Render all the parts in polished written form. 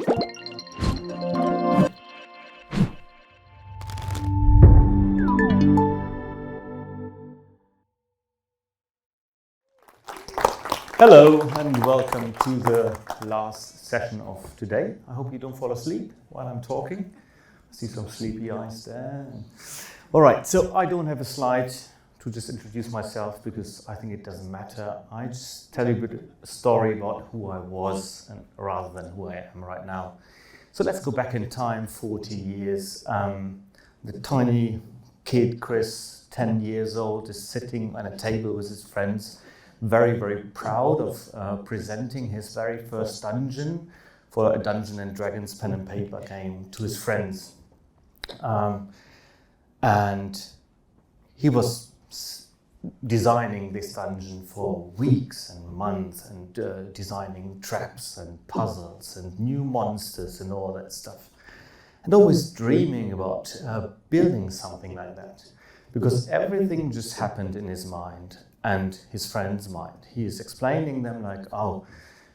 Hello and welcome to the last session of today. I hope you don't fall asleep while I'm talking. I see some sleepy eyes there. All right, so I don't have a slide to just introduce myself because I think it doesn't matter. I just tell you a bit a story about who I was and rather than who I am right now. So let's go back in time 40 years. The tiny kid, Chris, 10 years old, is sitting at a table with his friends, very, very proud of presenting his very first dungeon for a Dungeons and Dragons pen and paper game to his friends. And he was designing this dungeon for weeks and months and designing traps and puzzles and new monsters and all that stuff. And always dreaming about building something like that. Because everything just happened in his mind and his friend's mind. He is explaining them like, oh,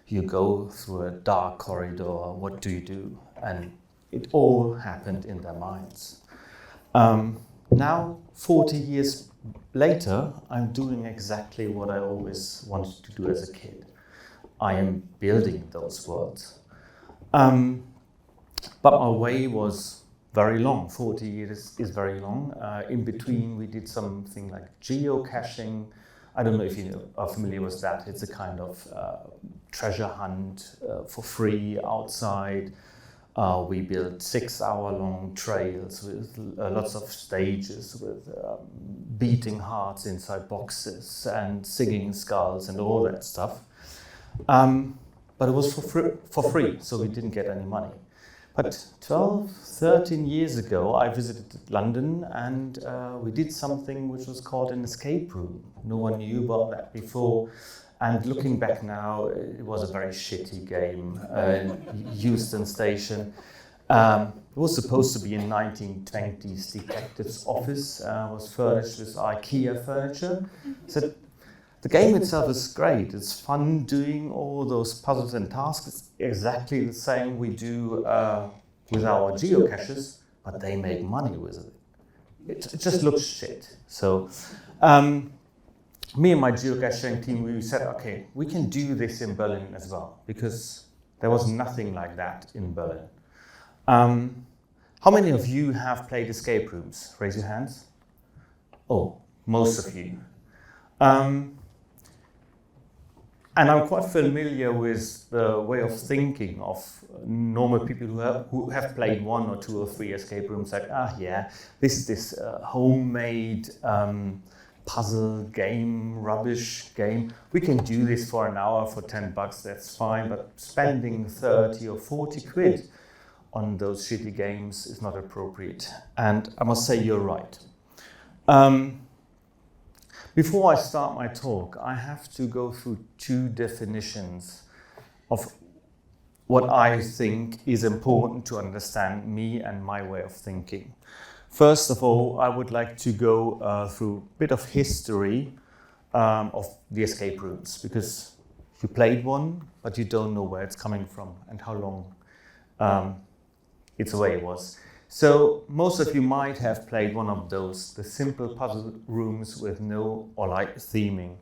you go through a dark corridor, what do you do? And it all happened in their minds. Now, 40 years later, I'm doing exactly what I always wanted to do as a kid. I am building those worlds. But my way was very long. 40 years is very long. In between, we did something like geocaching. I don't know if you are familiar with that. It's a kind of treasure hunt for free outside. We built 6-hour-long trails with lots of stages with beating hearts inside boxes and singing skulls and all that stuff. But it was for free, so we didn't get any money. But 12, 13 years ago, I visited London and we did something which was called an escape room. No one knew about that before. And looking back now, it was a very shitty game in Euston Station. It was supposed to be a 1920s detective's office, was furnished with IKEA furniture. So the game itself is great. It's fun doing all those puzzles and tasks. It's exactly the same we do with our geocaches, but they make money with it. It just looks shit. So me and my geocaching team, we said, okay, we can do this in Berlin as well, because there was nothing like that in Berlin. How many of you have played escape rooms? Raise your hands. Oh, most of you. And I'm quite familiar with the way of thinking of normal people who have played 1 or 2 or 3 escape rooms, like, this is this homemade puzzle game, rubbish game. We can do this for an hour for $10, that's fine, but spending 30 or 40 quid on those shitty games is not appropriate. And I must say you're right. Before I start my talk, I have to go through 2 definitions of what I think is important to understand me and my way of thinking. First of all, I would like to go through a bit of history of the escape rooms, because you played one, but you don't know where it's coming from and how long its way was. So most of you might have played one of those, the simple puzzle rooms with no or light theming.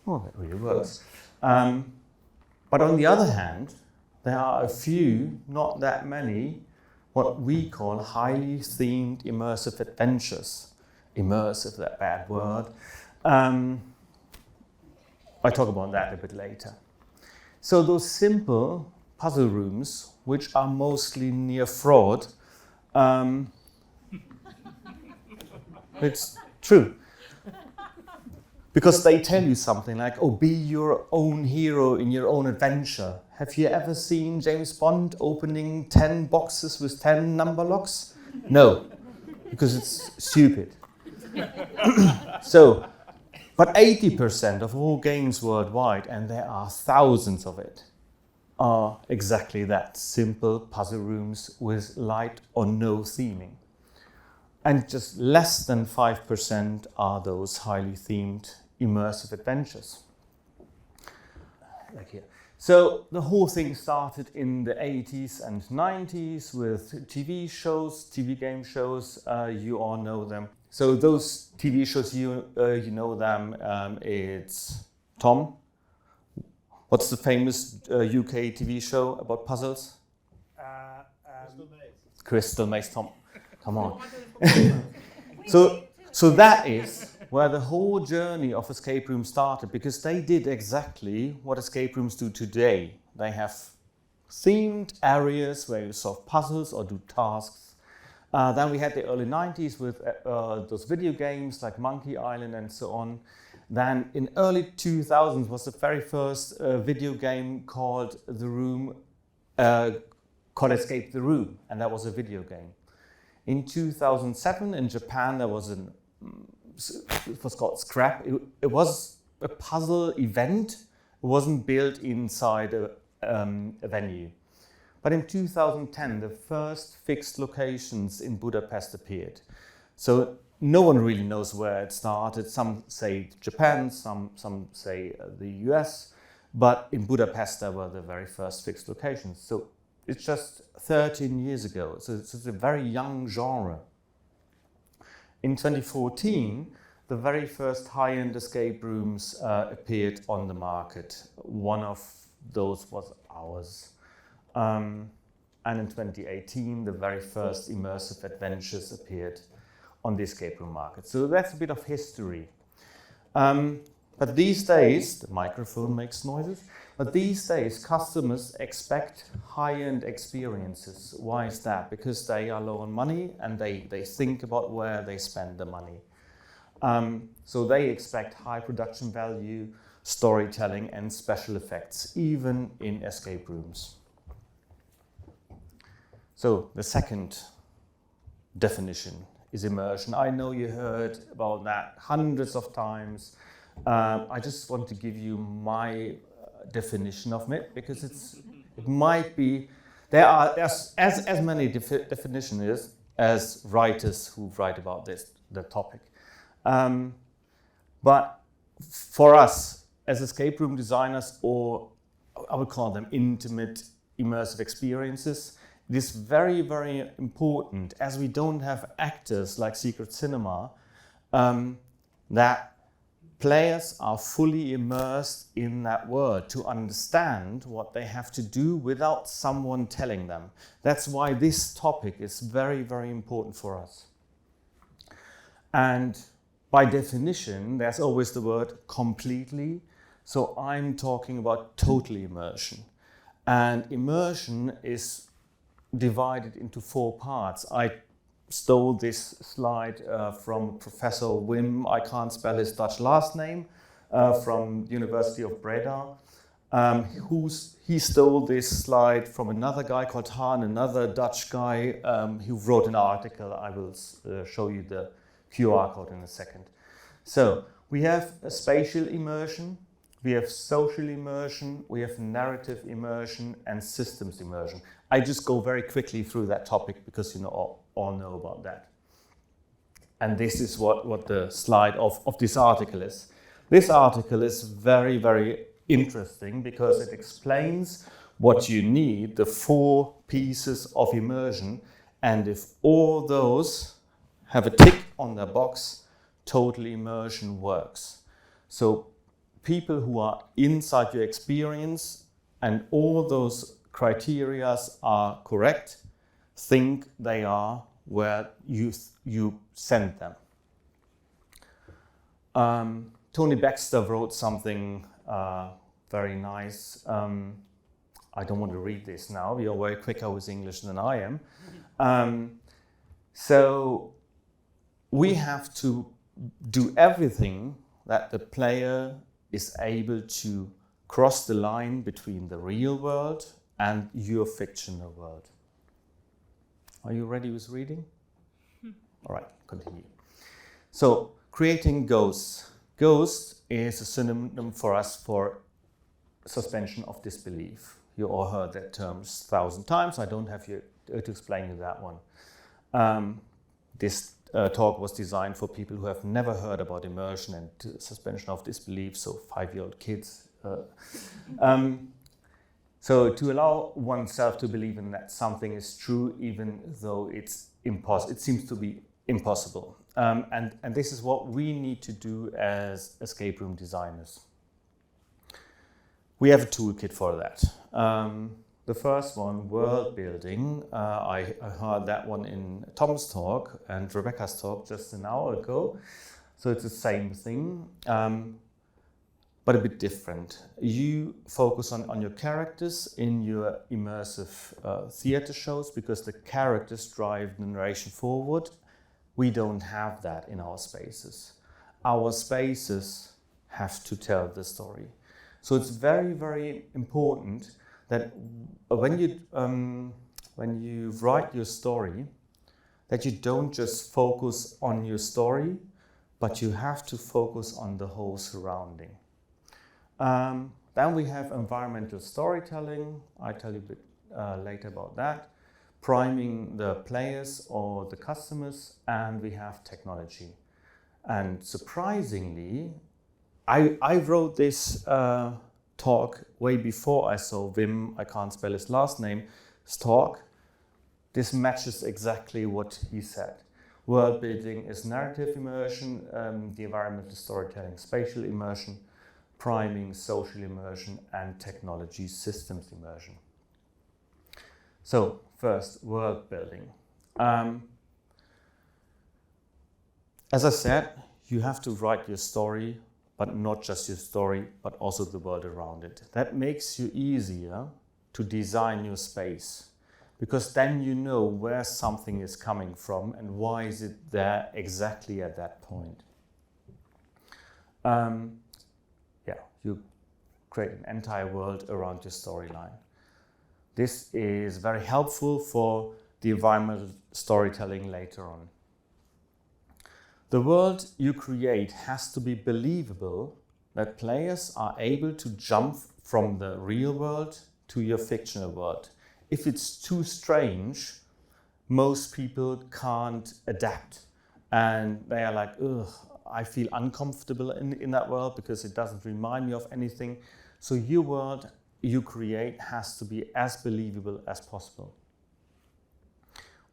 Oh, that really works. But on the other hand, there are a few, not that many, what we call highly themed immersive adventures. Immersive, that bad word. I talk about that a bit later. So those simple puzzle rooms, which are mostly near fraud, it's true. Because they tell you something like, oh, be your own hero in your own adventure. Have you ever seen James Bond opening 10 boxes with 10 number locks? No, because it's stupid. So, but 80% of all games worldwide, and there are thousands of it, are exactly that, simple puzzle rooms with light or no theming. And just less than 5% are those highly themed immersive adventures. Like here. So the whole thing started in the 80s and 90s with TV shows, TV game shows. You all know them. So those TV shows, you know them. It's Tom. What's the famous UK TV show about puzzles? Crystal Maze, Tom. Come on. So that is where the whole journey of escape rooms started, because they did exactly what escape rooms do today. They have themed areas where you solve puzzles or do tasks. Then we had the early 90s with those video games like Monkey Island and so on. Then in early 2000s was the very first video game called The Room, called Escape the Room, and that was a video game. In 2007 in Japan there was it was called Scrap. It was a puzzle event. It wasn't built inside a venue. But in 2010 the first fixed locations in Budapest appeared. So no one really knows where it started. Some say Japan, some say the US, but in Budapest there were the very first fixed locations. So it's just 13 years ago. So it's a very young genre. In 2014, the very first high-end escape rooms appeared on the market. One of those was ours. And in 2018, the very first immersive adventures appeared on the escape room market. So that's a bit of history. But these days, the microphone makes noises, but these days customers expect high-end experiences. Why is that? Because they are low on money and they think about where they spend the money. So they expect high production value, storytelling and special effects, even in escape rooms. So the second definition is immersion. I know you heard about that hundreds of times. I just want to give you my definition of it, because it might be, there are as many definitions as writers who write about the topic. But for us as escape room designers, or I would call them intimate immersive experiences, it is very, very important, as we don't have actors like Secret Cinema, that players are fully immersed in that world to understand what they have to do without someone telling them. That's why this topic is very, very important for us. And by definition, there's always the word completely. So I'm talking about total immersion. And immersion is divided into 4 parts. I stole this slide from Professor Wim, I can't spell his Dutch last name, from University of Breda. He stole this slide from another guy called Han, another Dutch guy who wrote an article. I will show you the QR code in a second. So we have a spatial immersion, we have social immersion, we have narrative immersion and systems immersion. I just go very quickly through that topic because you know all know about that. And this is what the slide of this article is. This article is very, very interesting because it explains what you need, the 4 pieces of immersion, and if all those have a tick on their box, total immersion works. So people who are inside your experience and all those criteria are correct, think they are where you send them. Tony Baxter wrote something very nice. I don't want to read this now. You're way quicker with English than I am. So we have to do everything that the player is able to cross the line between the real world and your fictional world. Are you ready with reading? All right, continue. So, creating ghosts. Ghost is a synonym for us for suspension of disbelief. You all heard that term 1,000 times. I don't have to explain you that one. This talk was designed for people who have never heard about immersion and suspension of disbelief, so 5-year-old kids. So to allow oneself to believe in that something is true, even though it seems to be impossible. And this is what we need to do as escape room designers. We have a toolkit for that. The first one, world building. I heard that one in Tom's talk and Rebecca's talk just an hour ago. So it's the same thing, but a bit different. You focus on your characters in your immersive theater shows, because the characters drive the narration forward. We don't have that in our spaces. Our spaces have to tell the story. So it's very, very important that when you write your story, that you don't just focus on your story, but you have to focus on the whole surrounding. Then we have environmental storytelling. I'll tell you a bit later about that. Priming the players or the customers, and we have technology. And surprisingly, I wrote this talk way before I saw Wim, I can't spell his last name, his talk. This matches exactly what he said. World building is narrative immersion, the environmental storytelling, spatial immersion, priming, social immersion, and technology systems immersion. So first, world building. As I said, you have to write your story, but not just your story, but also the world around it. That makes you easier to design your space, because then you know where something is coming from and why is it there exactly at that point. You create an entire world around your storyline. This is very helpful for the environmental storytelling later on. The world you create has to be believable, that players are able to jump from the real world to your fictional world. If it's too strange, most people can't adapt, and they are like, ugh, I feel uncomfortable in that world because it doesn't remind me of anything. So your world you create has to be as believable as possible.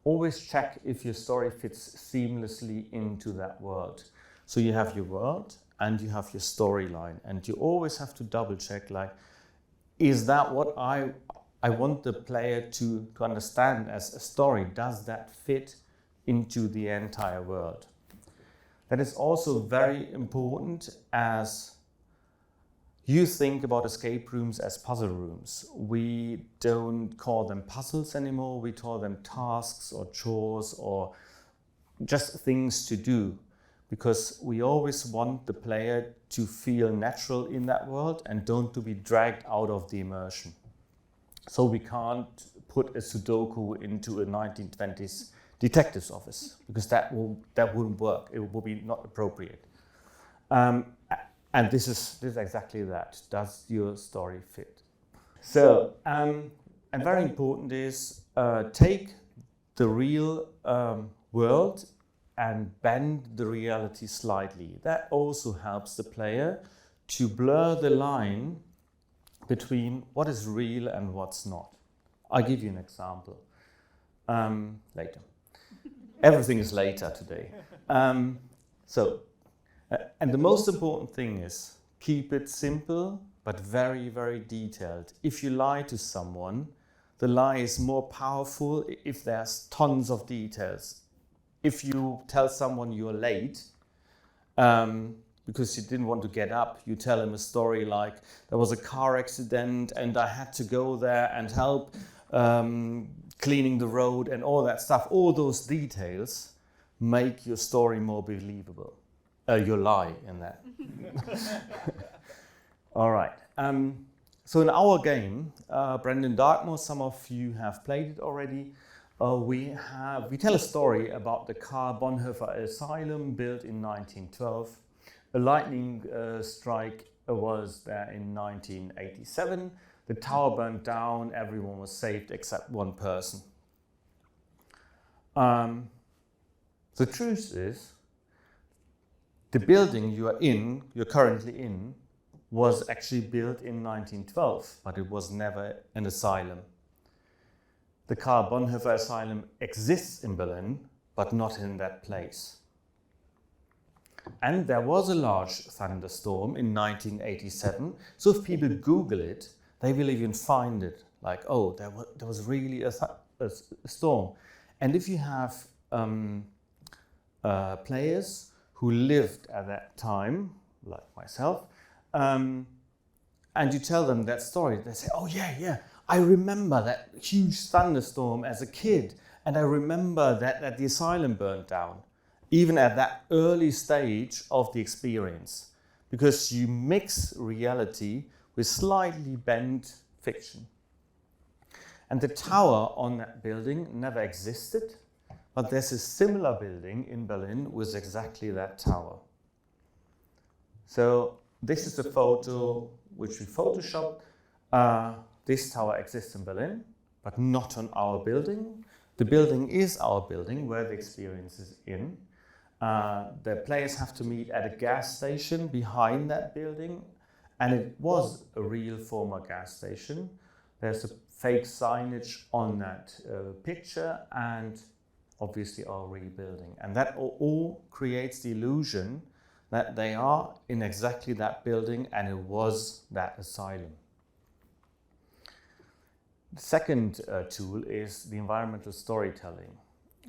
Always check if your story fits seamlessly into that world. So you have your world and you have your storyline, and you always have to double check, like, is that what I want the player to understand as a story? Does that fit into the entire world? That is also very important as you think about escape rooms as puzzle rooms. We don't call them puzzles anymore. We call them tasks or chores or just things to do, because we always want the player to feel natural in that world and don't to be dragged out of the immersion. So we can't put a Sudoku into a 1920s detective's office, because that wouldn't work. It would be not appropriate. And this is exactly that. Does your story fit? So, and very important is take the real world and bend the reality slightly. That also helps the player to blur the line between what is real and what's not. I'll give you an example later. Everything is later today. And the most important thing is keep it simple, but very, very detailed. If you lie to someone, the lie is more powerful if there's tons of details. If you tell someone you're late, because you didn't want to get up, you tell him a story like, there was a car accident and I had to go there and help cleaning the road and all that stuff. All those details make your story more believable. Your lie in that. All right. So in our game, Brandon Darkmoor, some of you have played it already. We tell a story about the Karl Bonhoeffer Asylum, built in 1912. A lightning strike was there in 1987. The tower burned down. Everyone was saved except one person. The truth is, the building you're currently in, was actually built in 1912, but it was never an asylum. The Karl Bonhoeffer Asylum exists in Berlin, but not in that place. And there was a large thunderstorm in 1987, so if people Google it, they will even find it, like, oh, there was really a storm. And if you have players who lived at that time, like myself, and you tell them that story, they say, oh yeah, I remember that huge thunderstorm as a kid, and I remember that the asylum burned down, even at that early stage of the experience, because you mix reality with slightly bent fiction. And the tower on that building never existed, but there's a similar building in Berlin with exactly that tower. So this is a photo which we photoshopped. This tower exists in Berlin, but not on our building. The building is our building where the experience is in. The players have to meet at a gas station behind that building, and it was a real former gas station. There's a fake signage on that picture, and obviously our rebuilding. And that all creates the illusion that they are in exactly that building and it was that asylum. The second tool is the environmental storytelling.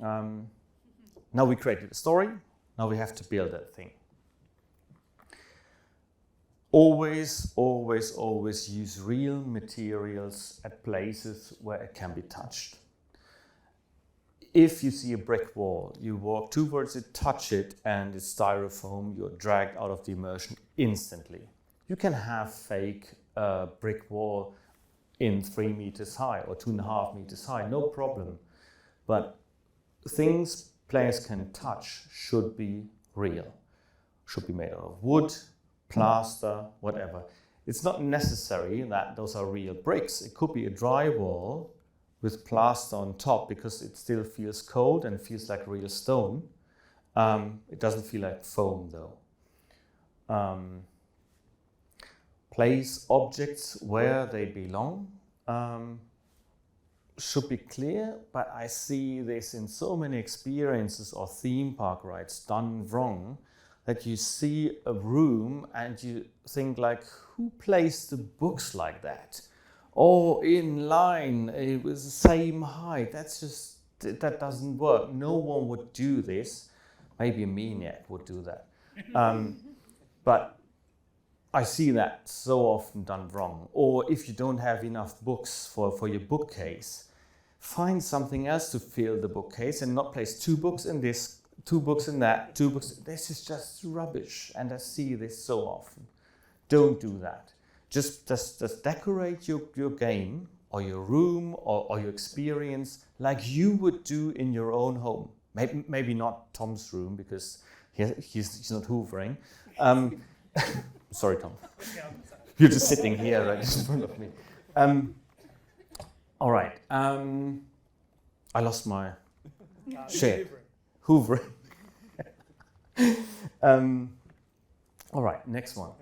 Now we created a story, now we have to build that thing. Always use real materials at places where it can be touched. If you see a brick wall, you walk towards it, touch it, and it's styrofoam, you're dragged out of the immersion instantly. You can have fake brick wall in 3 meters high or 2.5 meters high, no problem. But things players can touch should be real. Should be made out of wood, plaster, whatever. It's not necessary that those are real bricks. It could be a drywall with plaster on top because it still feels cold and feels like real stone. It doesn't feel like foam though. Place objects where they belong. Should be clear, but I see this in so many experiences or theme park rides done wrong, that you see a room and you think like, who placed the books like that? Or in line, it was the same height. That doesn't work. No one would do this. Maybe a maniac would do that. But I see that so often done wrong. Or if you don't have enough books for your bookcase, find something else to fill the bookcase and not place 2 books in this, 2 books in that, 2 books. This is just rubbish, and I see this so often. Don't do that. Just decorate your game or your room or your experience like you would do in your own home. Maybe not Tom's room because he's not hoovering. Sorry, Tom. You're just sitting here right in front of me. All right. I lost my shit. Hoovering. All right, next one.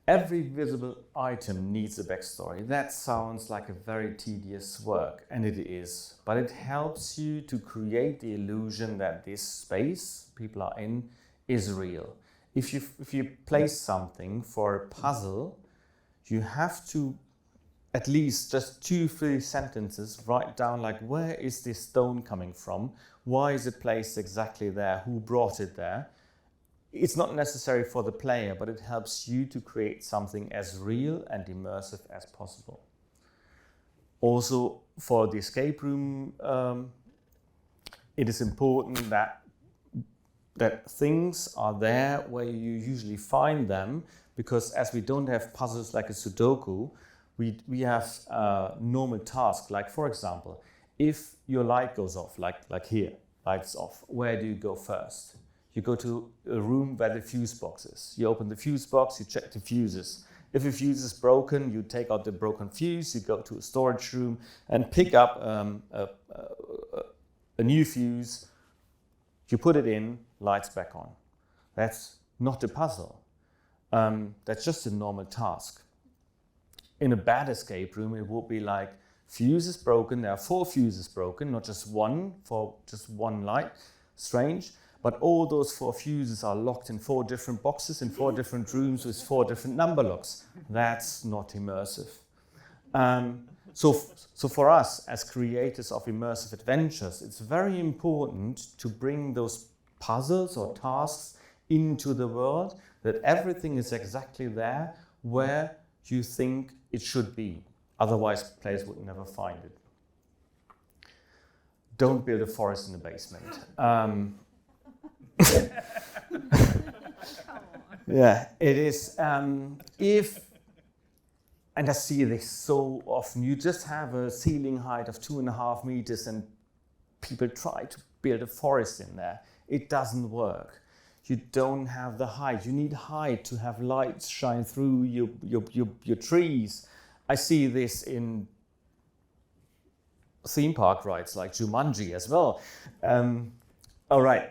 Every visible item needs a backstory. That sounds like a very tedious work, and it is. But it helps you to create the illusion that this space people are in is real. If you place something for a puzzle, you have to at least just 2-3 sentences write down like, where is this stone coming from? Why is it placed exactly there? Who brought it there? It's not necessary for the player, but it helps you to create something as real and immersive as possible. Also, for the escape room, it is important that things are there where you usually find them, because as we don't have puzzles like a Sudoku, we have normal tasks. Like, for example, if your light goes off, like here, lights off, where do you go first? You go to a room where the fuse box is. You open the fuse box, you check the fuses. If a fuse is broken, you take out the broken fuse, you go to a storage room and pick up a new fuse, you put it in, lights back on. That's not a puzzle. That's just a normal task. In a bad escape room, it would be like, fuse is broken, there are 4 fuses broken, not just one, for just one light, strange, but all those 4 fuses are locked in 4 different boxes in 4 different rooms with 4 different number locks. That's not immersive. So for us, as creators of immersive adventures, it's very important to bring those puzzles or tasks into the world, that everything is exactly there where you think it should be. Otherwise, players would never find it. Don't build a forest in the basement. Yeah, it is. And I see this so often. You just have a ceiling height of 2.5 meters and people try to build a forest in there. It doesn't work. You don't have the height. You need height to have lights shine through your trees. I see this in theme park rides like Jumanji as well. All right.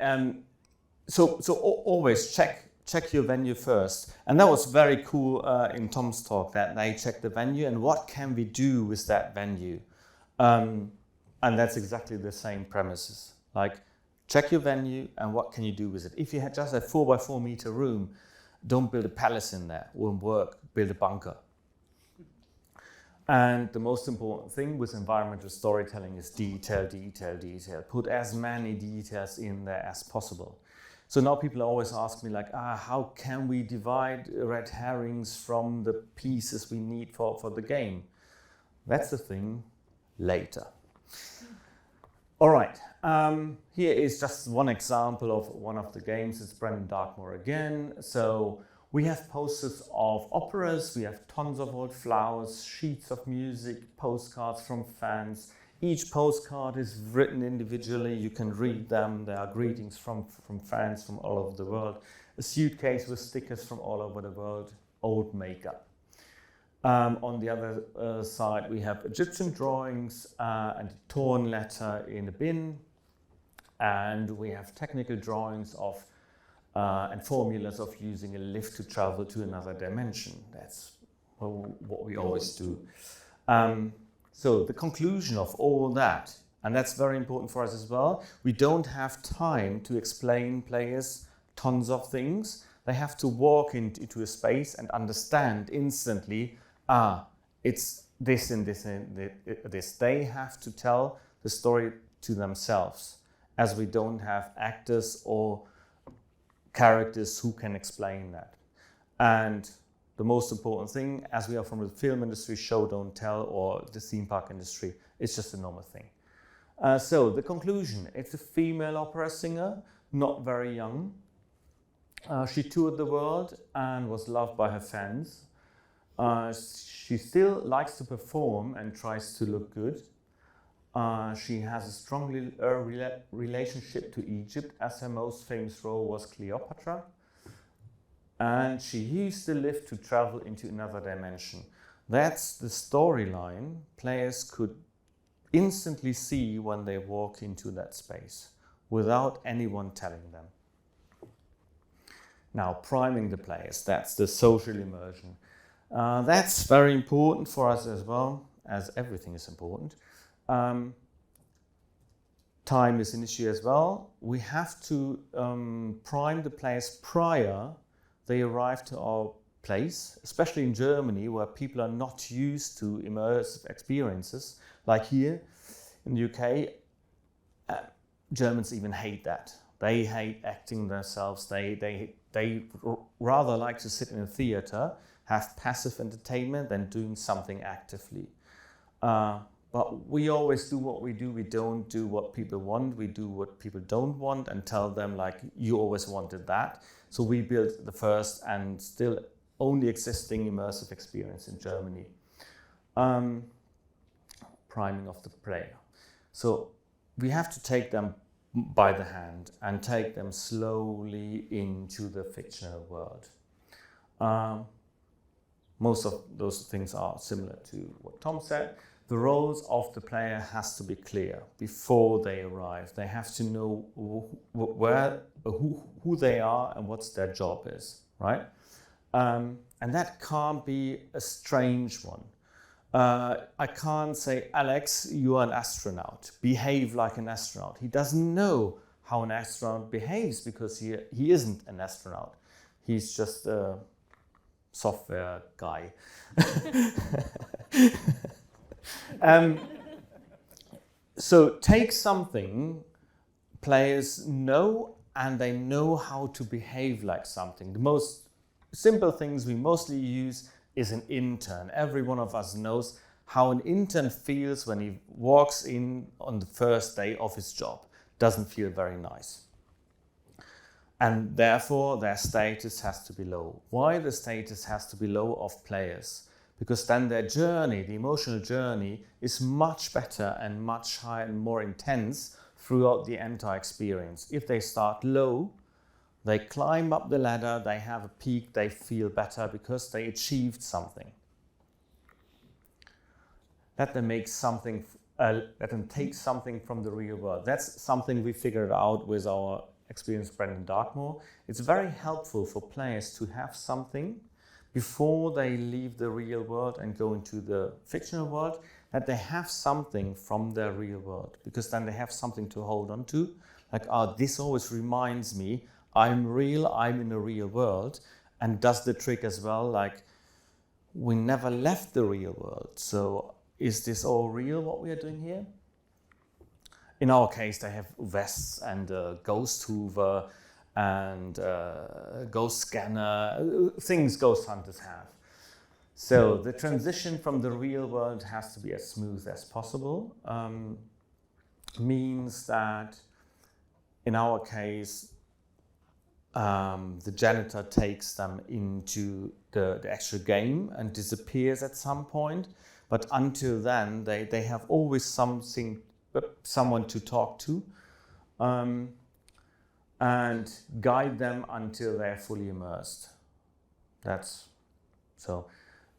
So always check your venue first. And that was very cool in Tom's talk, that they checked the venue and what can we do with that venue. And that's exactly the same premises. Like, check your venue and what can you do with it. If you had just a 4x4 meter room, don't build a palace in there. It won't work. Build a bunker. And the most important thing with environmental storytelling is detail, detail, detail. Put as many details in there as possible. So now people always ask me like, how can we divide red herrings from the pieces we need for the game? That's the thing later. All right, here is just one example of one of the games. It's Brandon Darkmoor again. So we have posters of operas, we have tons of old flowers, sheets of music, postcards from fans. Each postcard is written individually, you can read them. There are greetings from fans from all over the world. A suitcase with stickers from all over the world, old makeup. On the other side, we have Egyptian drawings and a torn letter in a bin. And we have technical drawings of and formulas of using a lift to travel to another dimension. That's what we always do. So the conclusion of all that, and that's very important for us as well, we don't have time to explain players tons of things. They have to walk into a space and understand instantly, it's this and this and this. They have to tell the story to themselves, as we don't have actors or characters who can explain that. And the most important thing, as we are from the film industry, show, don't tell, or the theme park industry, it's just a normal thing. So the conclusion, it's a female opera singer, not very young. She toured the world and was loved by her fans. She still likes to perform and tries to look good. She has a strong relationship to Egypt, as her most famous role was Cleopatra. And she used the lift to travel into another dimension. That's the storyline players could instantly see when they walk into that space, without anyone telling them. Now, priming the players, that's the social immersion. That's very important for us as well, as everything is important. Time is an issue as well. We have to prime the players prior they arrive to our place, especially in Germany, where people are not used to immersive experiences. Like here in the UK, Germans even hate that. They hate acting themselves. They rather like to sit in a theater, have passive entertainment than doing something actively. But we always do what we do. We don't do what people want. We do what people don't want and tell them like, you always wanted that. So we built the first and still only existing immersive experience in Germany. Priming of the player. So we have to take them by the hand and take them slowly into the fictional world. Most of those things are similar to what Tom said. The roles of the player has to be clear before they arrive. They have to know who they are and what their job is, right? And that can't be a strange one. I can't say, Alex, you are an astronaut. Behave like an astronaut. He doesn't know how an astronaut behaves because he isn't an astronaut. He's just a software guy. So take something players know, and they know how to behave like something. The most simple things we mostly use is an intern. Every one of us knows how an intern feels when he walks in on the first day of his job. Doesn't feel very nice. And therefore their status has to be low. Why the status has to be low of players? Because then their journey, the emotional journey, is much better and much higher and more intense throughout the entire experience. If they start low, they climb up the ladder, they have a peak, they feel better because they achieved something. Let them make something, let them take something from the real world. That's something we figured out with our experienced Brandon Darkmoor. It's very helpful for players to have something before they leave the real world and go into the fictional world, that they have something from their real world, because then they have something to hold on to. Like, this always reminds me I'm real, I'm in the real world, and does the trick as well, like, we never left the real world, so is this all real, what we are doing here? In our case, they have vests and a ghost hoover and ghost scanner, things ghost hunters have. So the transition from the real world has to be as smooth as possible. Means that in our case, the janitor takes them into the actual game and disappears at some point. But until then, they have always someone to talk to and guide them until they're fully immersed. That's so.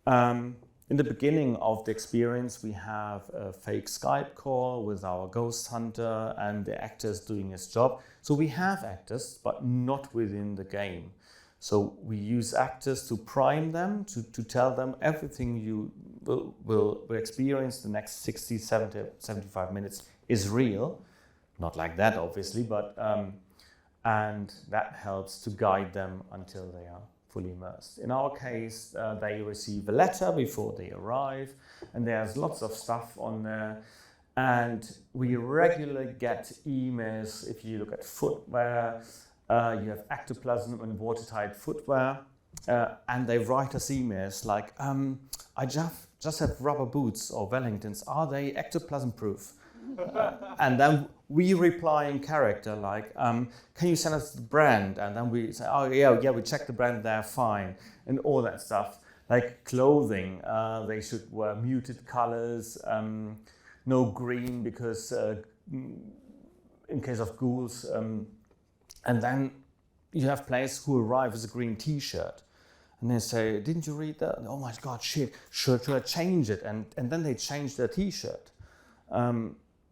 In the beginning of the experience, we have a fake Skype call with our ghost hunter and the actors doing his job. So we have actors, but not within the game. So we use actors to prime them, to tell them everything you will experience the next 60, 70, 75 minutes is real. Not like that, obviously, but and that helps to guide them until they are fully immersed. In our case, they receive a letter before they arrive, and there's lots of stuff on there. And we regularly get emails. If you look at footwear, you have ectoplasm and watertight footwear, and they write us emails like, I just have rubber boots or Wellingtons. Are they ectoplasm proof? And then we reply in character like, can you send us the brand? And then we say, oh yeah, we checked the brand, they're fine, and all that stuff. Like clothing, they should wear muted colors, no green because in case of ghouls. And then you have players who arrive with a green t-shirt. And they say, didn't you read that? Oh my God, shit, should I change it? And then they change their t-shirt.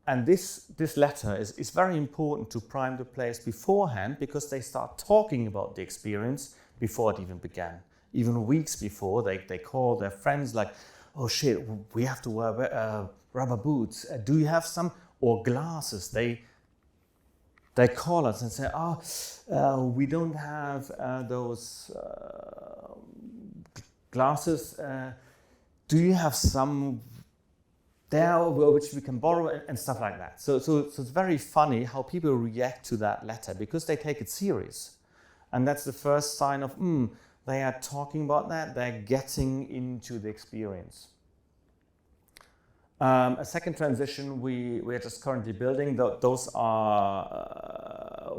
And this letter is very important to prime the players beforehand, because they start talking about the experience before it even began. Even weeks before, they call their friends like, oh shit, we have to wear rubber boots. Do you have some? Or glasses. They call us and say, we don't have those glasses. Do you have some there which we can borrow, and stuff like that. So it's very funny how people react to that letter, because they take it serious. And that's the first sign of, they are talking about that, they're getting into the experience. A second transition we are just currently building. Those are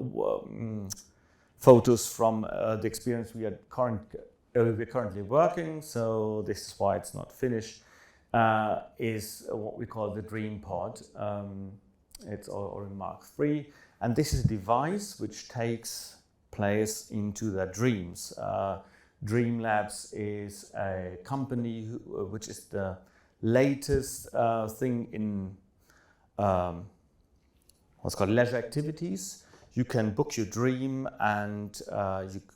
photos from the experience we are currently working, so this is why it's not finished. Is what we call the Dream Pod. It's or in Mark III, and this is a device which takes players into their dreams. Dream Labs is a company which is the latest thing in what's called leisure activities. You can book your dream, and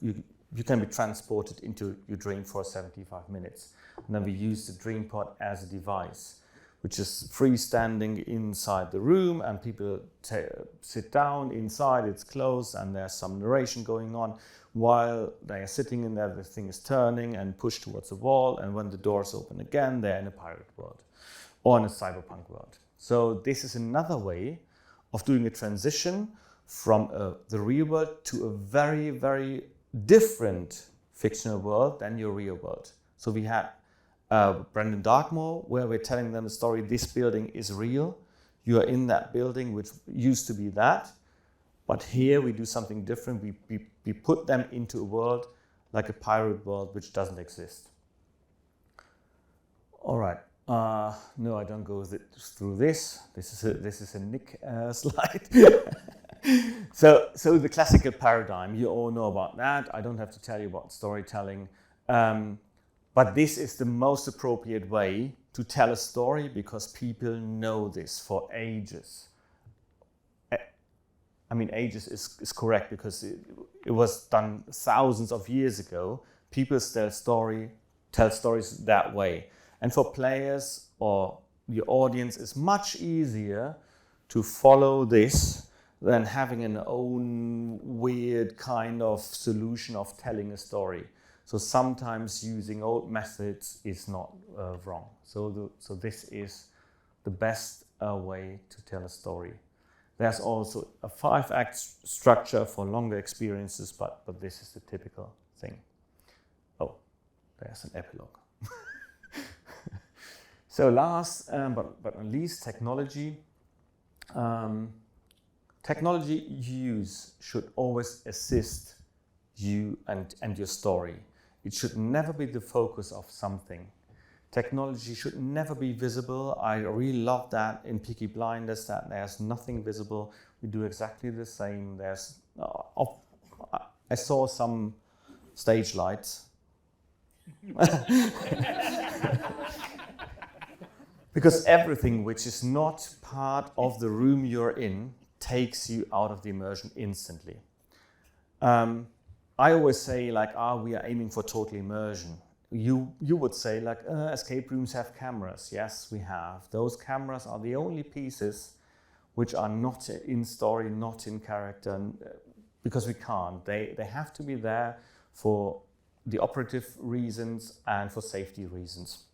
you you can be transported into your dream for 75 minutes. And then we use the dream pod as a device, which is freestanding inside the room, and people sit down inside, it's closed, and there's some narration going on. While they are sitting in there, the thing is turning and pushed towards the wall, and when the doors open again, they're in a pirate world or in a cyberpunk world. So this is another way of doing a transition from the real world to a very, very different fictional world than your real world. So we had Brandon Darkmoor, where we're telling them the story, this building is real. You are in that building, which used to be that. But here we do something different. We put them into a world like a pirate world, which doesn't exist. All right. No, I don't go through this. This is a Nick slide. So the classical paradigm, you all know about that. I don't have to tell you about storytelling. But this is the most appropriate way to tell a story because people know this for ages. I mean, ages is correct because it was done thousands of years ago. People tell stories that way. And for players or your audience, it's much easier to follow this than having an own weird kind of solution of telling a story. So sometimes using old methods is not wrong. So this is the best way to tell a story. There's also a 5-act structure for longer experiences, but this is the typical thing. Oh, there's an epilogue. So last but not least, technology. Technology you use should always assist you and your story. It should never be the focus of something. Technology should never be visible. I really love that in Peaky Blinders, that there's nothing visible. We do exactly the same. I saw some stage lights. Because everything which is not part of the room you're in takes you out of the immersion instantly. I always say, like, we are aiming for total immersion. You would say, like, escape rooms have cameras. Yes, we have. Those cameras are the only pieces which are not in story, not in character, because we can't. They have to be there for the operative reasons and for safety reasons.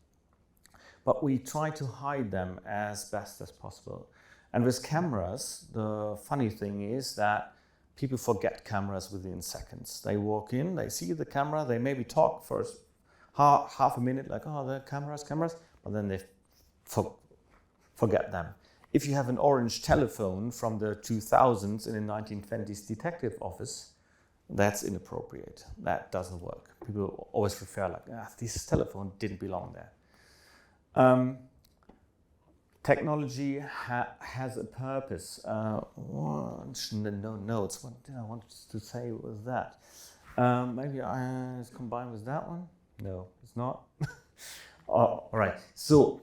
But we try to hide them as best as possible. And with cameras, the funny thing is that people forget cameras within seconds. They walk in, they see the camera, they maybe talk for half a minute, like, oh, the cameras, but then they forget them. If you have an orange telephone from the 2000s in a 1920s detective office, that's inappropriate. That doesn't work. People always refer like, this telephone didn't belong there. Technology has a purpose. No notes. What did I want to say was that? Maybe it's combined with that one? No, it's not. All right. So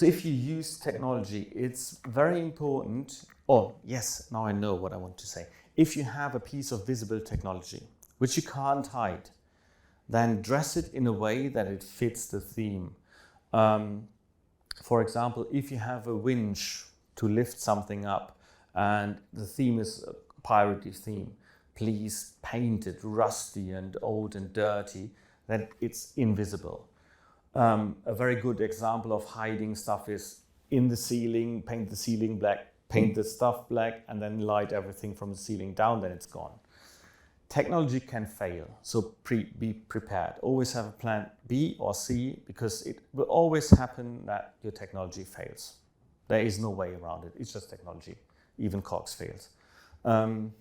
if you use technology, it's very important. Oh, yes, now I know what I want to say. If you have a piece of visible technology, which you can't hide, then dress it in a way that it fits the theme. For example, if you have a winch to lift something up and the theme is a piratey theme, please paint it rusty and old and dirty, that it's invisible. A very good example of hiding stuff is in the ceiling, paint the ceiling black, paint the stuff black, and then light everything from the ceiling down, then it's gone. Technology can fail, so be prepared. Always have a plan B or C, because it will always happen that your technology fails. There is no way around it. It's just technology. Even Cox fails. And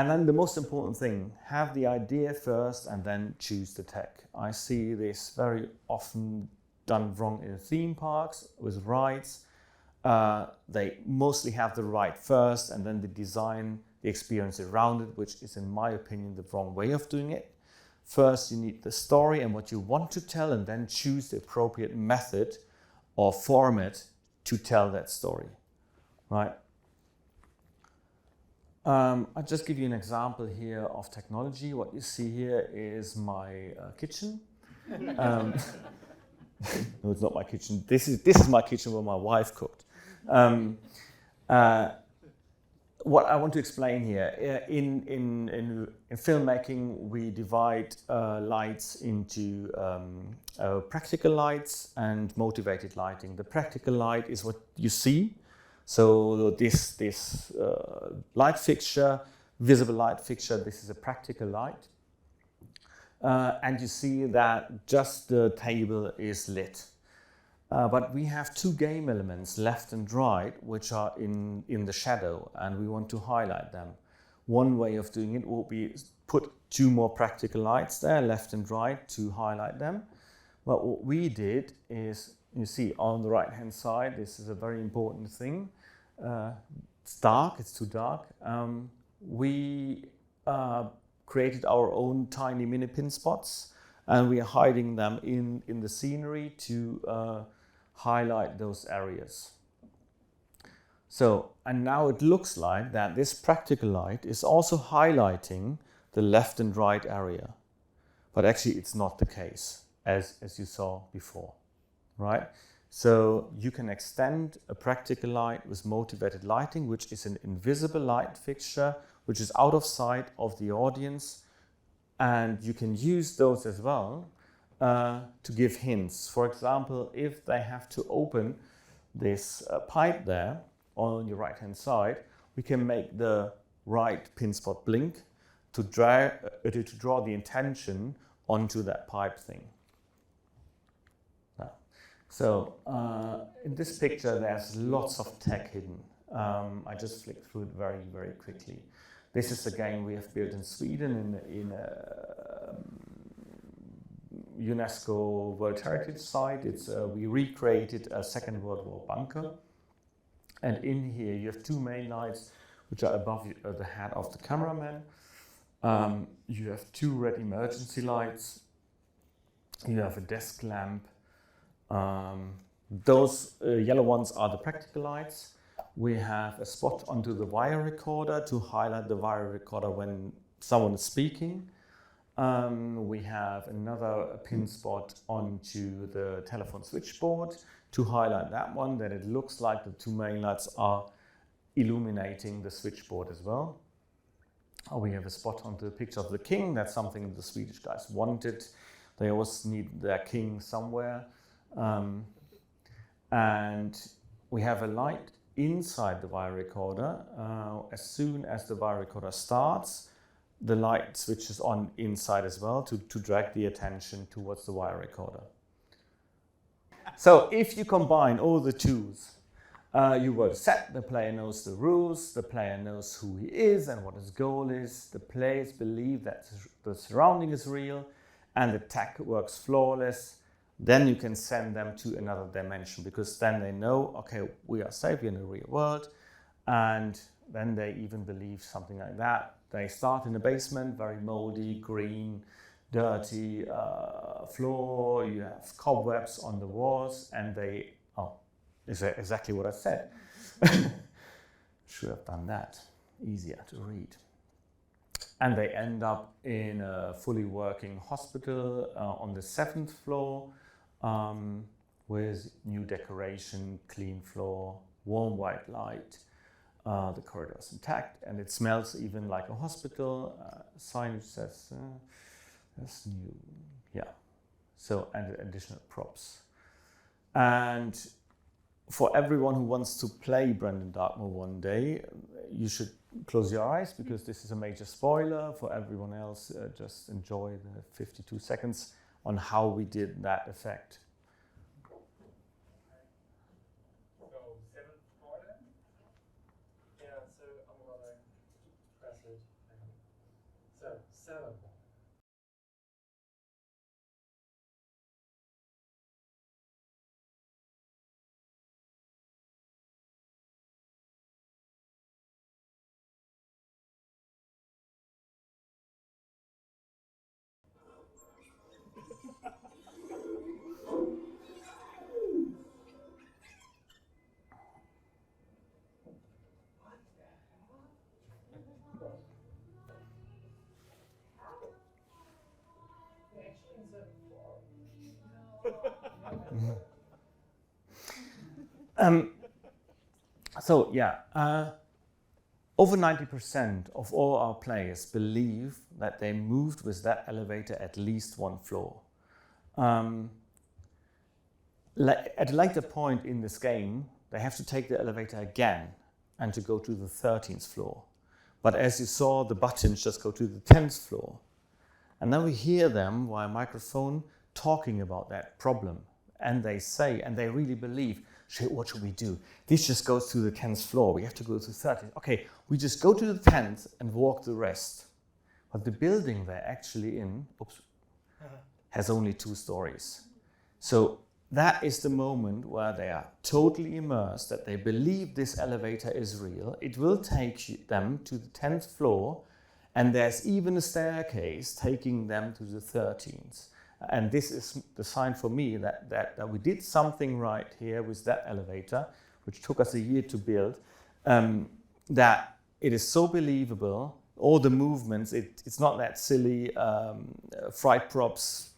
then the most important thing, have the idea first and then choose the tech. I see this very often done wrong in theme parks with rides. They mostly have the ride first and then the design, the experience around it, which is, in my opinion, the wrong way of doing it. First, you need the story and what you want to tell, and then choose the appropriate method or format to tell that story, right? I'll just give you an example here of technology. What you see here is my kitchen. No, it's not my kitchen. This is my kitchen where my wife cooked. What I want to explain here, in filmmaking, we divide lights into practical lights and motivated lighting. The practical light is what you see. So this light fixture, visible light fixture, this is a practical light. And you see that just the table is lit. But we have two game elements, left and right, which are in the shadow, and we want to highlight them. One way of doing it will be put two more practical lights there, left and right, to highlight them. But what we did is, you see on the right-hand side, this is a very important thing. It's dark, it's too dark. We created our own tiny mini pin spots, and we are hiding them in the scenery to highlight those areas. So, and now it looks like that this practical light is also highlighting the left and right area. But actually it's not the case, as you saw before, right? So you can extend a practical light with motivated lighting, which is an invisible light fixture, which is out of sight of the audience. And you can use those as well to give hints. For example, if they have to open this pipe there on your right-hand side, we can make the right pin spot blink to draw the attention onto that pipe thing. So in this picture, there's lots of tech hidden. I just flicked through it very, very quickly. This is a game we have built in Sweden in a UNESCO World Heritage Site. We recreated a Second World War bunker. And in here you have two main lights which are above the head of the cameraman. You have two red emergency lights. You have a desk lamp. Those yellow ones are the practical lights. We have a spot onto the wire recorder to highlight the wire recorder when someone is speaking. We have another pin spot onto the telephone switchboard to highlight that one, that it looks like the two main lights are illuminating the switchboard as well. We have a spot onto the picture of the king. That's something the Swedish guys wanted. They always need their king somewhere. And we have a light inside the wire recorder. As soon as the wire recorder starts, the light switches on inside as well to drag the attention towards the wire recorder. So if you combine all the tools, you were set, the player knows the rules, the player knows who he is and what his goal is, the players believe that the surrounding is real, and the tech works flawless, then you can send them to another dimension, because then they know, okay, we are safe, we're in the real world, and then they even believe something like that. They start in the basement, very moldy, green, dirty floor, you have cobwebs on the walls, and they, oh, is exactly what I said. Should have done that, easier to read. And they end up in a fully working hospital on the 7th floor with new decoration, clean floor, warm white light. The corridor is intact and it smells even like a hospital. Signage says that's new, yeah. So, and additional props. And for everyone who wants to play Brandon Darkmoor one day, you should close your eyes, because this is a major spoiler. For everyone else, just enjoy the 52 seconds on how we did that effect. So 7th floor then? Yeah, so I'm gonna press it. So 7. So yeah, over 90% of all our players believe that they moved with that elevator at least one floor. At a later point in this game, they have to take the elevator again and to go to the 13th floor. But as you saw, the buttons just go to the 10th floor. And then we hear them via microphone talking about that problem. And they say, and they really believe, what should we do? This just goes to the 10th floor. We have to go to the 13th. Okay, we just go to the 10th and walk the rest. But the building they're actually in has only 2 stories. So that is the moment where they are totally immersed, that they believe this elevator is real. It will take them to the 10th floor, and there's even a staircase taking them to the 13th. And this is the sign for me that we did something right here with that elevator, which took us a year to build, that it is so believable. All the movements, it's not that silly fright props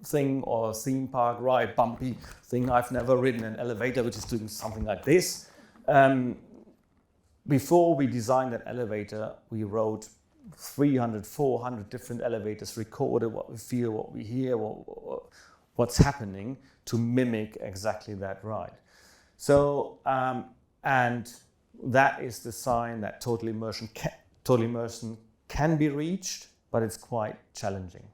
thing or theme park ride bumpy thing. I've never ridden an elevator which is doing something like this. Before we designed that elevator, we wrote 300, 400 different elevators, recorded what we feel, what we hear, what's happening to mimic exactly that ride. So, and that is the sign that total immersion can be reached, but it's quite challenging.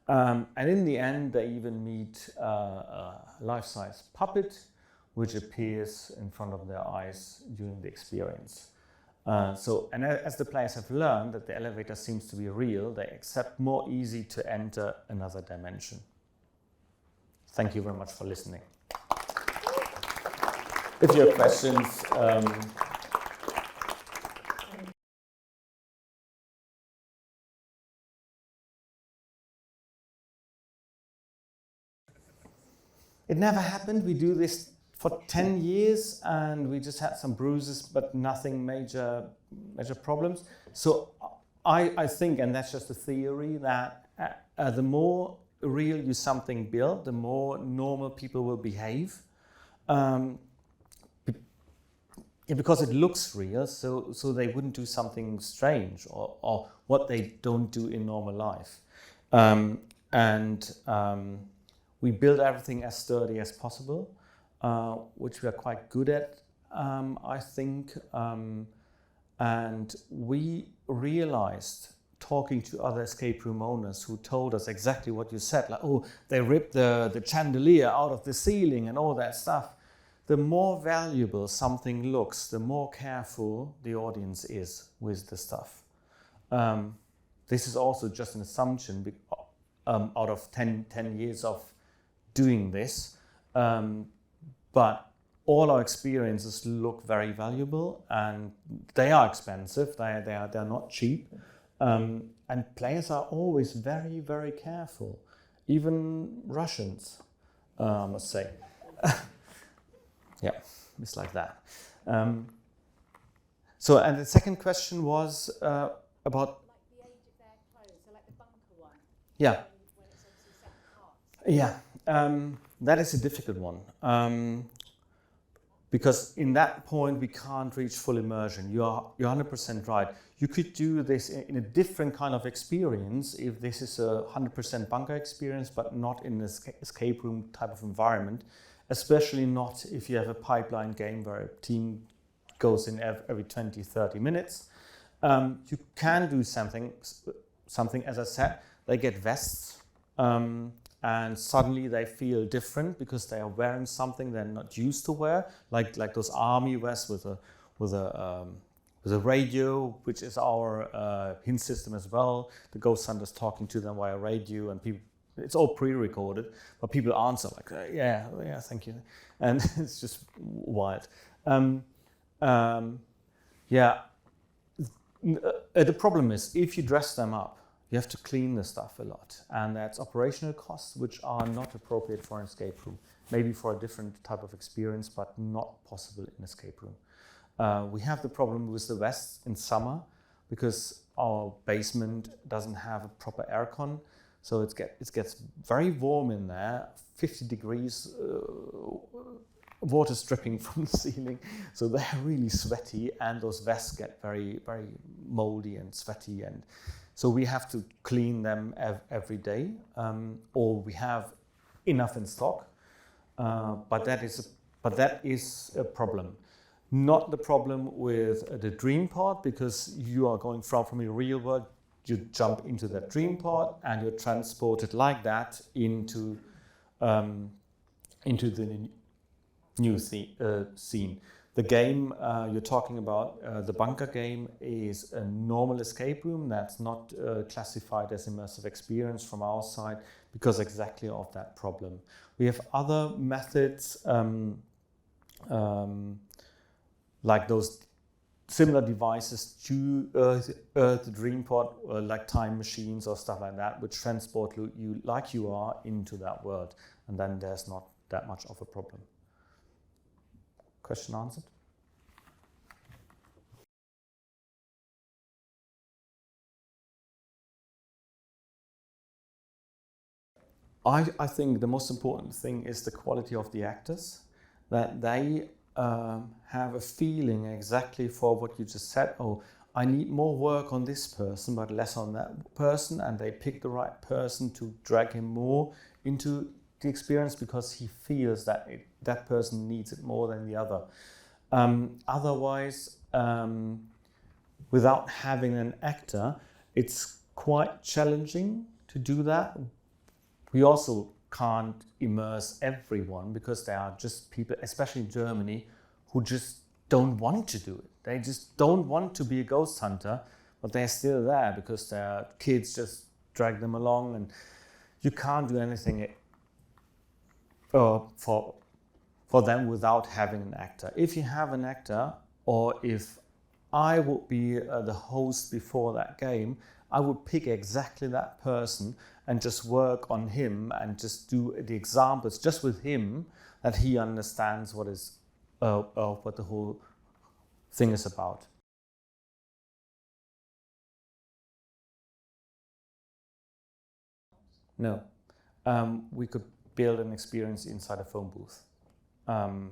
And in the end, they even meet a life-size puppet, which appears in front of their eyes during the experience. And as the players have learned that the elevator seems to be real, they accept more easy to enter another dimension. Thank you very much for listening. If you have questions, it never happened. We do this for 10 years and we just had some bruises, but nothing major problems. So I think, and that's just a theory, that the more real you something build, the more normal people will behave. Because it looks real, so they wouldn't do something strange or what they don't do in normal life. We build everything as sturdy as possible, which we are quite good at, I think. And we realized, talking to other escape room owners who told us exactly what you said, like, oh, they ripped the chandelier out of the ceiling and all that stuff. The more valuable something looks, the more careful the audience is with the stuff. This is also just an assumption out of 10 years of doing this. But all our experiences look very valuable and they are expensive. They're not cheap. And players are always very, very careful. Even Russians, I must say. Yeah, it's like that. And the second question was about... Like the age of their clothes, so like the bunker one. Yeah. When it's obviously set apart. Yeah, that is a difficult one. Because in that point, we can't reach full immersion. You're 100% right. You could do this in a different kind of experience if this is a 100% bunker experience, but not in an escape room type of environment. Especially not if you have a pipeline game where a team goes in every 20, 30 minutes. You can do something, as I said, they get vests and suddenly they feel different because they are wearing something they're not used to wear, like those army vests with a radio, which is our hint system as well. The ghost hunter's talking to them via radio, and people. It's all pre-recorded, but people answer like, yeah, thank you. And it's just wild. The problem is, if you dress them up, you have to clean the stuff a lot. And that's operational costs, which are not appropriate for an escape room. Maybe for a different type of experience, but not possible in escape room. We have the problem with the vests in summer, because our basement doesn't have a proper aircon. So it gets very warm in there, 50 degrees water dripping from the ceiling, so they're really sweaty, and those vests get very, very moldy and sweaty, and so we have to clean them every day, or we have enough in stock, but that is a problem. Not the problem with the dream pod, because you are going from the real world, you jump into that dream pod and you're transported like that into the new scene. The game you're talking about, the bunker game, is a normal escape room that's not classified as immersive experience from our side because exactly of that problem. We have other methods like those similar devices to Earth Dream Pod, like time machines or stuff like that, which transport you like you are into that world, and then there's not that much of a problem. Question answered? I think the most important thing is the quality of the actors, that they have a feeling exactly for what you just said. Oh, I need more work on this person but less on that person, and they pick the right person to drag him more into the experience because he feels that that person needs it more than the other. Otherwise, without having an actor, it's quite challenging to do that. We also can't immerse everyone because there are just people, especially in Germany, who just don't want to do it. They just don't want to be a ghost hunter, but they're still there because their kids just drag them along, and you can't do anything for them without having an actor. If you have an actor, or if I would be the host before that game, I would pick exactly that person and just work on him and just do the examples just with him, that he understands what the whole thing is about. No, we could build an experience inside a phone booth. You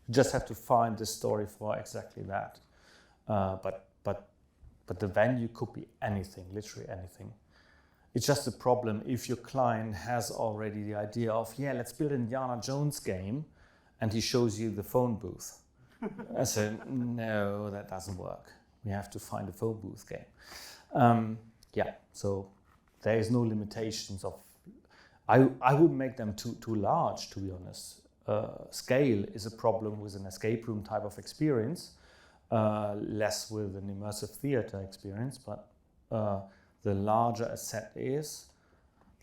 just have to find the story for exactly that. But the venue could be anything, literally anything. It's just a problem if your client has already the idea of, yeah, let's build an Indiana Jones game, and he shows you the phone booth. I said, no, that doesn't work. We have to find a phone booth game. Yeah, so there is no limitations of. I wouldn't make them too large, to be honest. Scale is a problem with an escape room type of experience. Less with an immersive theater experience, but the larger a set is,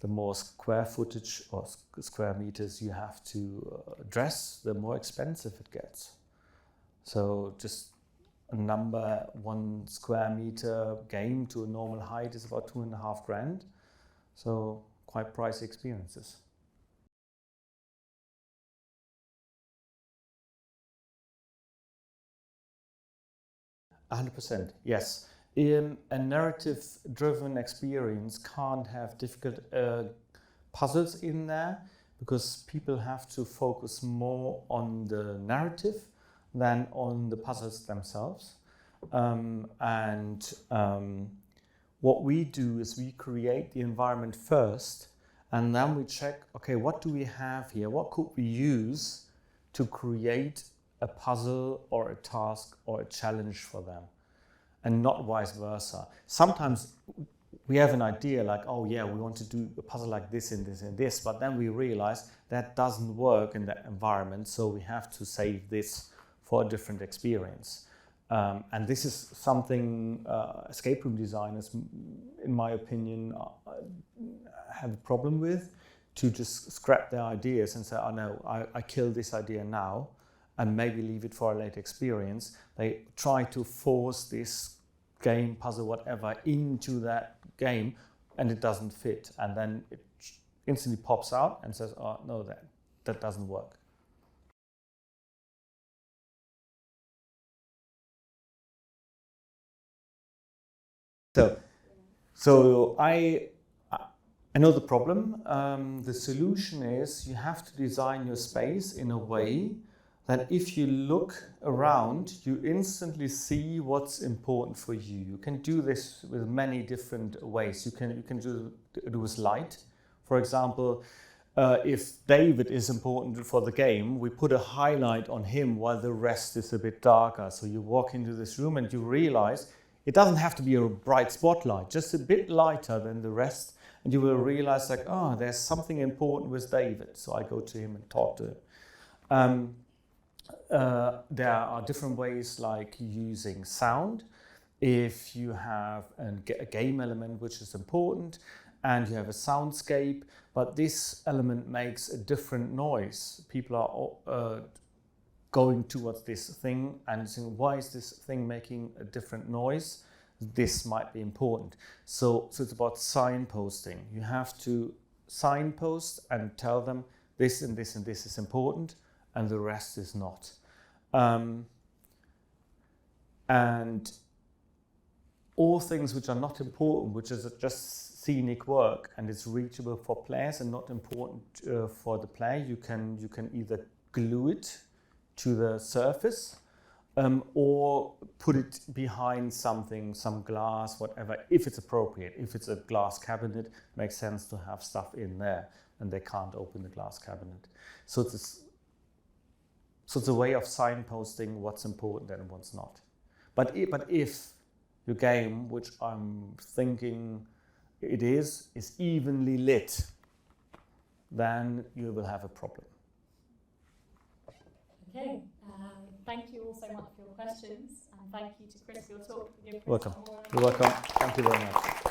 the more square footage or square meters you have to address, the more expensive it gets. So just a number, 1 square meter game to a normal height is about 2.5 grand. So quite pricey experiences. 100%, yes. A narrative-driven experience can't have difficult puzzles in there, because people have to focus more on the narrative than on the puzzles themselves. What we do is we create the environment first, and then we check, okay, what do we have here? What could we use to create a puzzle or a task or a challenge for them, and not vice versa. Sometimes we have an idea like, oh yeah, we want to do a puzzle like this and this and this, but then we realize that doesn't work in that environment, so we have to save this for a different experience. And this is something escape room designers, in my opinion, have a problem with, to just scrap their ideas and say, oh no, I kill this idea now, and maybe leave it for a later experience. They try to force this game, puzzle, whatever, into that game, and it doesn't fit. And then it instantly pops out and says, oh no, that doesn't work. So I know the problem. The solution is you have to design your space in a way that if you look around, you instantly see what's important for you. You can do this with many different ways. You can do with light. For example, if David is important for the game, we put a highlight on him while the rest is a bit darker. So you walk into this room and you realize it doesn't have to be a bright spotlight, just a bit lighter than the rest. And you will realize like, oh, there's something important with David. So I go to him and talk to him. There are different ways like using sound. If you have a game element which is important and you have a soundscape, but this element makes a different noise. People are going towards this thing and saying, why is this thing making a different noise? This might be important. So it's about signposting. You have to signpost and tell them this and this and this is important and the rest is not. And all things which are not important, which is just scenic work and it's reachable for players and not important for the player, you can either glue it to the surface or put it behind something, some glass, whatever, if it's appropriate. If it's a glass cabinet, it makes sense to have stuff in there and they can't open the glass cabinet. So it's a way of signposting what's important and what's not. But if your game, which I'm thinking it is evenly lit, then you will have a problem. Okay, thank you all so much for your questions, and thank you to Chris for your talk. Welcome. You're welcome. Thank you very much.